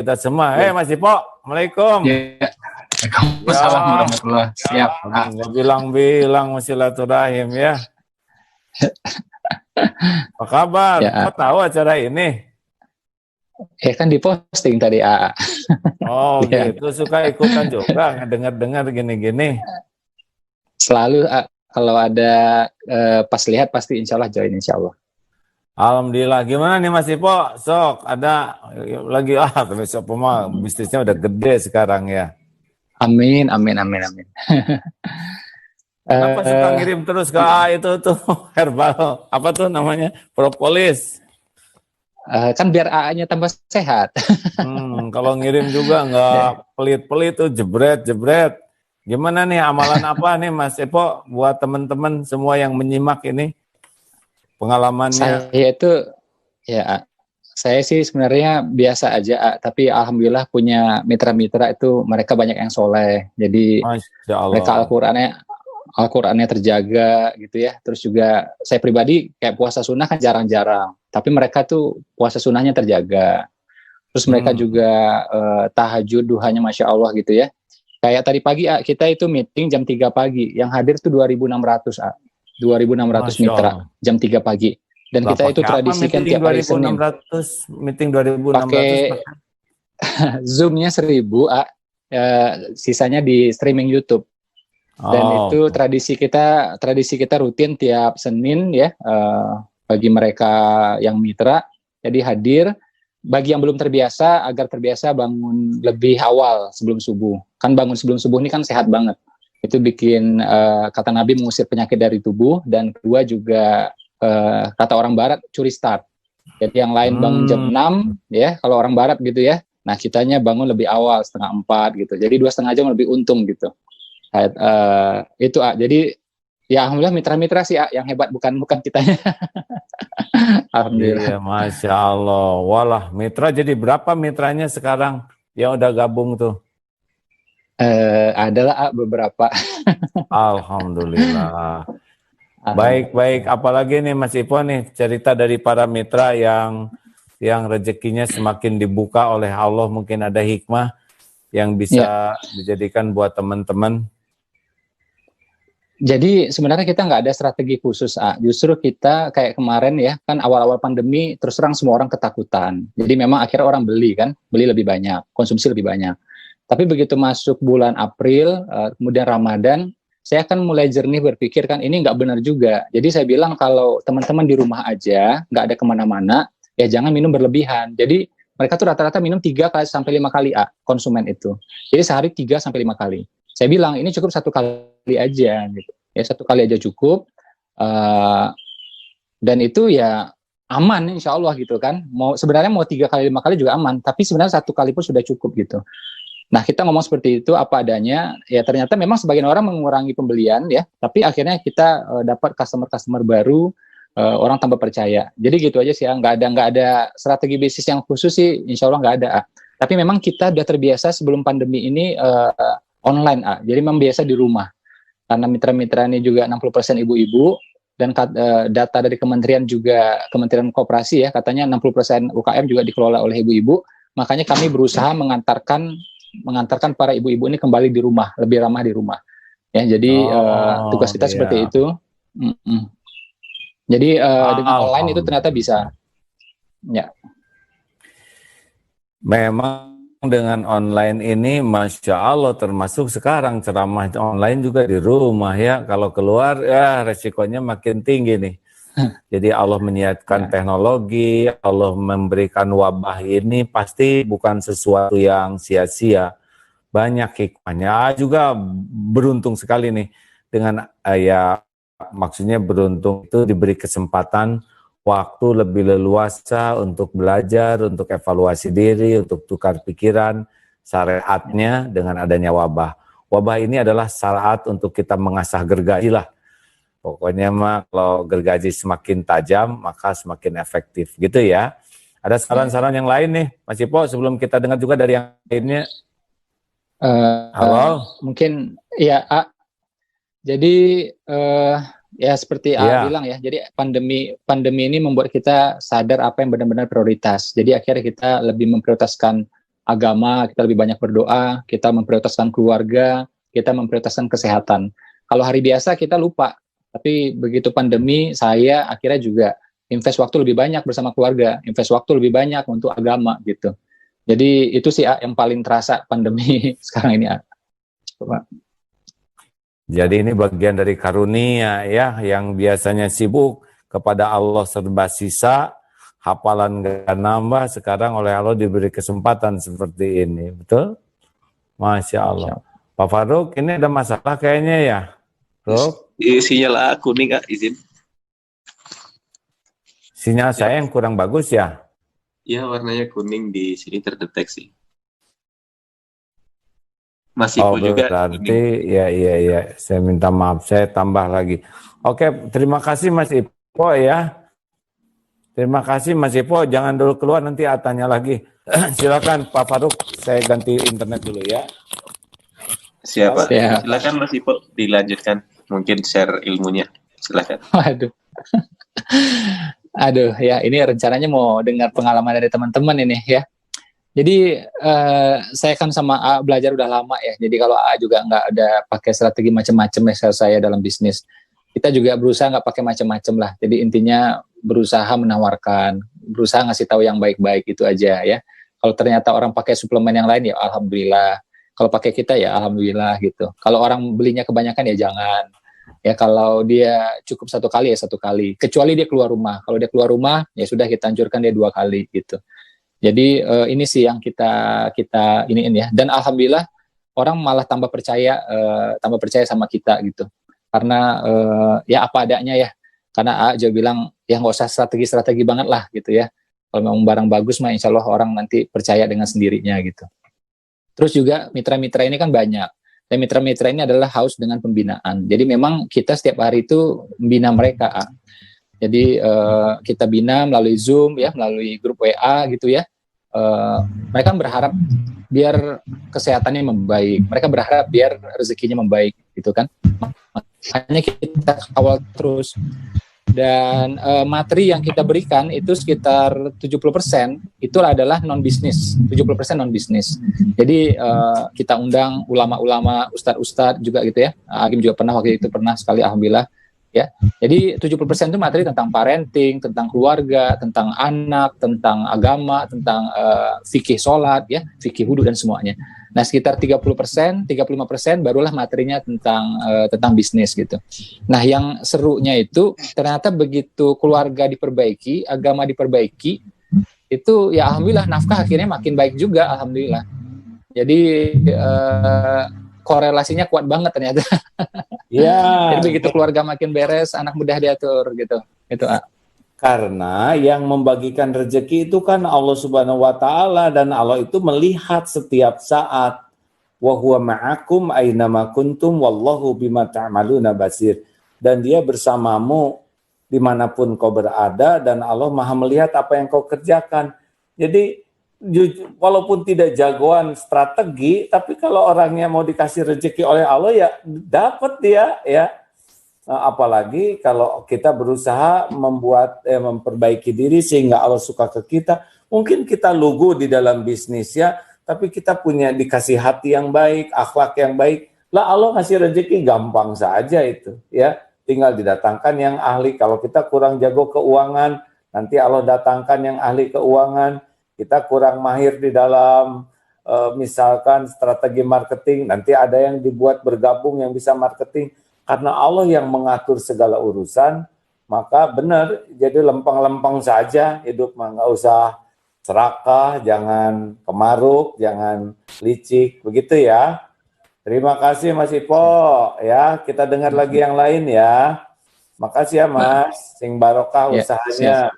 kita semua. Mas Ipo, Assalamualaikum. Ya. Waalaikumsalam warahmatullahi wabarakatuh. Siap. Nggak bilang-bilang silaturahim ya. Apa kabar? Ya, Kau tahu acara ini? kan diposting tadi A. Oh Ya. gitu, suka ikutan juga, dengar-dengar gini-gini. Selalu kalau ada pas lihat pasti insya Allah join insya Allah. Alhamdulillah. Gimana nih Mas Ipo? Sok ada lagi besok mah bisnisnya udah gede sekarang ya. Amin. Kenapa suka ngirim terus ke itu tuh herbal apa tuh namanya propolis? Kan biar A-nya tambah sehat. Kalau ngirim juga nggak pelit-pelit tuh jebret. Gimana nih amalan apa nih Mas Ipo buat teman-teman semua yang menyimak ini pengalamannya? Saya sih sebenarnya biasa aja, tapi alhamdulillah punya mitra-mitra itu mereka banyak yang soleh. Jadi mereka Al-Qur'annya terjaga gitu ya. Terus juga saya pribadi kayak puasa sunnah kan jarang-jarang, tapi mereka tuh puasa sunnahnya terjaga. Terus mereka juga tahajud duhanya Masya Allah gitu ya. Kayak tadi pagi kita itu meeting jam 3 pagi, yang hadir tuh 2.600 2.600 mitra jam 3 pagi. Dan kita itu tradisikan tiap hari Senin. Meeting 2.600 pakai Zoom-nya 1.000 sisanya di streaming YouTube. Dan itu tradisi kita rutin tiap Senin ya, bagi mereka yang mitra. Jadi hadir. Bagi yang belum terbiasa, agar terbiasa bangun lebih awal sebelum subuh. Kan bangun sebelum subuh ini kan sehat banget. Itu bikin kata Nabi mengusir penyakit dari tubuh, dan kedua juga kata orang Barat curi start. Jadi yang lain bangun jam 6 ya, kalau orang Barat gitu ya. Nah kitanya bangun lebih awal 3:30 gitu. Jadi 2,5 jam lebih untung gitu. Itu jadi ya alhamdulillah mitra-mitra sih yang hebat, bukan kitanya. Alhamdulillah. Iya, Masya Allah. Walah, mitra jadi berapa mitranya sekarang yang udah gabung tuh? Adalah beberapa. Alhamdulillah. Baik. Apalagi nih Mas Ipo nih cerita dari para mitra yang rezekinya semakin dibuka oleh Allah, mungkin ada hikmah yang bisa dijadikan buat teman-teman. Jadi sebenarnya kita nggak ada strategi khusus, justru kita kayak kemarin ya, kan awal-awal pandemi terus terang semua orang ketakutan. Jadi memang akhirnya orang beli lebih banyak, konsumsi lebih banyak. Tapi begitu masuk bulan April, kemudian Ramadan, saya kan mulai jernih berpikir kan ini nggak benar juga. Jadi saya bilang kalau teman-teman di rumah aja, nggak ada kemana-mana, ya jangan minum berlebihan. Jadi mereka tuh rata-rata minum 3 sampai 5 kali konsumen itu. Jadi sehari 3 sampai 5 kali. Saya bilang ini cukup 1 kali aja gitu. Ya 1 kali aja cukup. Dan itu ya aman insya Allah gitu kan. Sebenarnya mau 3 kali 5 kali juga aman, tapi sebenarnya 1 kali pun sudah cukup gitu. Nah kita ngomong seperti itu apa adanya. Ya ternyata memang sebagian orang mengurangi pembelian ya, tapi akhirnya kita dapat customer baru, orang tambah percaya. Jadi gitu aja sih nggak ada strategi bisnis yang khusus sih, insya Allah nggak ada. Tapi memang kita udah terbiasa sebelum pandemi ini online jadi memang biasa di rumah. Karena mitra-mitra ini juga 60% ibu-ibu, dan data dari kementerian Kementerian Koperasi ya, katanya 60% UKM juga dikelola oleh ibu-ibu. Makanya kami berusaha mengantarkan para ibu-ibu ini kembali di rumah, lebih ramah di rumah. Ya, jadi tugas kita seperti itu. Jadi dengan online itu ternyata bisa. Ya. Memang dengan online ini Masya Allah, termasuk sekarang ceramah online juga di rumah ya. Kalau keluar ya resikonya makin tinggi nih. Jadi Allah menyiapkan teknologi, Allah memberikan wabah ini pasti bukan sesuatu yang sia-sia. Banyak hikmahnya. Juga beruntung sekali nih dengan maksudnya beruntung itu diberi kesempatan waktu lebih leluasa untuk belajar, untuk evaluasi diri, untuk tukar pikiran, syariatnya dengan adanya wabah. Wabah ini adalah saat untuk kita mengasah gergaji lah. Pokoknya mah kalau gergaji semakin tajam, maka semakin efektif gitu ya. Ada saran-saran yang lain nih, Mas Ipo, sebelum kita dengar juga dari yang lainnya. Halo? Mungkin ya, jadi ya seperti bilang ya, jadi pandemi ini membuat kita sadar apa yang benar-benar prioritas. Jadi akhirnya kita lebih memprioritaskan agama, kita lebih banyak berdoa, kita memprioritaskan keluarga, kita memprioritaskan kesehatan. Kalau hari biasa kita lupa, tapi begitu pandemi, saya akhirnya juga invest waktu lebih banyak bersama keluarga, invest waktu lebih banyak untuk agama gitu. Jadi itu sih yang paling terasa pandemi sekarang ini. Pak. Jadi ini bagian dari karunia ya, yang biasanya sibuk kepada Allah serba sisa, hafalan gak nambah, sekarang oleh Allah diberi kesempatan seperti ini, betul? Masya Allah. Pak Faruk, ini ada masalah kayaknya ya, Ruk? Sinyal kuning Kak, izin. Sinyal saya yang kurang bagus ya? Ya, warnanya kuning di sini terdeteksi. Masih juga berarti kuning. ya, saya minta maaf, saya tambah lagi. Oke, terima kasih Mas Ipo ya. Terima kasih Mas Ipo, jangan dulu keluar, nanti tanya lagi. Silakan Pak Faruk, saya ganti internet dulu ya. Siapa? Silakan Mas Ipo dilanjutkan, mungkin share ilmunya. Silakan. Aduh ya, ini rencananya mau dengar pengalaman dari teman-teman ini ya. Jadi saya kan sama A belajar udah lama ya. Jadi kalau A juga nggak ada pakai strategi macam-macam ya saya dalam bisnis. Kita juga berusaha nggak pakai macam-macam lah. Jadi intinya berusaha menawarkan, berusaha ngasih tahu yang baik-baik itu aja ya. Kalau ternyata orang pakai suplemen yang lain ya alhamdulillah. Kalau pakai kita ya alhamdulillah gitu. Kalau orang belinya kebanyakan ya jangan. Ya kalau dia cukup 1 kali ya 1 kali. Kecuali dia keluar rumah. Kalau dia keluar rumah ya sudah kita anjurkan dia 2 kali gitu. Jadi ini sih yang kita iniin ya. Dan alhamdulillah orang malah tambah percaya sama kita gitu. Karena ya apa adanya ya. Karena A juga bilang ya nggak usah strategi banget lah gitu ya. Kalau memang barang bagus mah insya Allah orang nanti percaya dengan sendirinya gitu. Terus juga mitra-mitra ini kan banyak. Dan mitra-mitra ini adalah haus dengan pembinaan. Jadi memang kita setiap hari itu membina mereka. A. Jadi kita bina melalui Zoom ya, melalui grup WA gitu ya. Mereka berharap biar kesehatannya membaik. Mereka berharap biar rezekinya membaik gitu kan. Makanya kita kawal terus. Dan materi yang kita berikan itu sekitar 70% itu adalah non-bisnis, 70% non-bisnis. Jadi kita undang ulama-ulama, ustadz-ustadz juga gitu ya. Hakim juga waktu itu pernah sekali alhamdulillah ya. Jadi 70% itu materi tentang parenting, tentang keluarga, tentang anak, tentang agama, tentang fikih sholat ya, fikih wudu dan semuanya. Nah, sekitar 30%, 35% barulah materinya tentang bisnis gitu. Nah, yang serunya itu ternyata begitu keluarga diperbaiki, agama diperbaiki, itu ya alhamdulillah nafkah akhirnya makin baik juga alhamdulillah. Jadi korelasinya kuat banget ternyata. Ya. Jadi begitu keluarga makin beres, anak mudah diatur gitu. Itu Karena yang membagikan rezeki itu kan Allah Subhanahu wa taala, dan Allah itu melihat setiap saat. Wa huwa ma'akum aina ma kuntum wallahu bima ta'maluna basir. Dan dia bersamamu dimanapun kau berada, dan Allah Maha melihat apa yang kau kerjakan. Jadi walaupun tidak jagoan strategi, tapi kalau orangnya mau dikasih rezeki oleh Allah ya dapat dia ya. Apalagi kalau kita berusaha memperbaiki diri sehingga Allah suka ke kita. Mungkin kita lugu di dalam bisnis ya, tapi kita punya dikasih hati yang baik, akhlak yang baik. Lah Allah ngasih rezeki gampang saja itu ya. Tinggal didatangkan yang ahli. Kalau kita kurang jago keuangan, nanti Allah datangkan yang ahli keuangan. Kita kurang mahir di dalam misalkan strategi marketing, nanti ada yang dibuat bergabung yang bisa marketing. Karena Allah yang mengatur segala urusan, maka benar, jadi lempeng-lempeng saja hidup, nggak usah serakah, jangan kemaruk, jangan licik, begitu ya. Terima kasih Mas Ipo, ya kita dengar lagi yang lain ya. Makasih ya Mas, sing barokah usahanya.